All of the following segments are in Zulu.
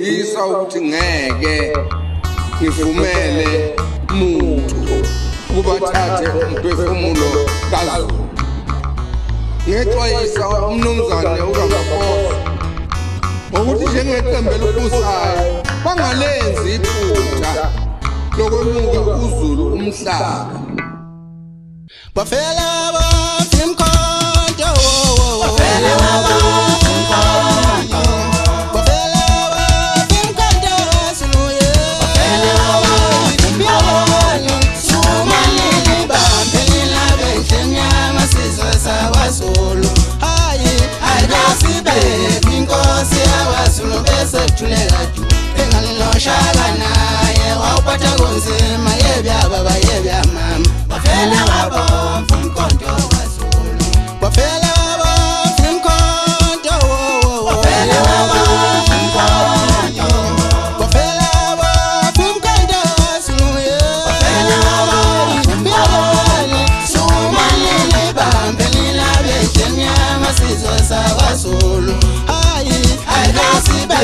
ngiyakufundisa ukuthi ngeke ngivumele umuntu ukuba thathe umphefumulo kaZulu. Ngexwayisa umnumzane uRamaphosa ngokuthi njengeqembu elibusayo bangalenzi iphutha lokwemuka uZulu umhlaba. Bafela bafimkhonto bafela bafimkhonto bafela bafimkhonto sinuye bafela bafimkhonto sumalini bamphela benhlanyama sizwe sawaZulu hayi akasibe inkosi yawaZulu bese kuthuleka ju engalinoshaka naye wawuphatha konzima yebyababa yebyamama bafela bafimkhonto waZulu bafela bafimkhonto bafela bafimkhonto bafela bafimkhonto sinuye bafela bafimkhonto sumalini bamphela benhlanyama sizwe sawaZulu hayi akasibe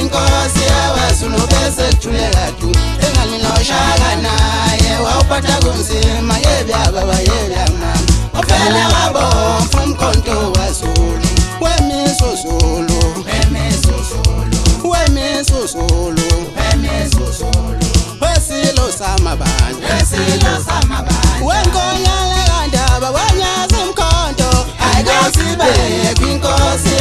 inkosi yawaZulu bese kuthuleka ju engalinoshaka naye wawuphatha konzima yebyababa yebyamama bafela bafimkhonto waZulu wemiso Zulu wemiso Zulu wemiso Zulu wemiso Zulu wesilo samabandla wesilo samabandla wenkonyane kaNdaba wanyaza umkhonto akasibe inkosi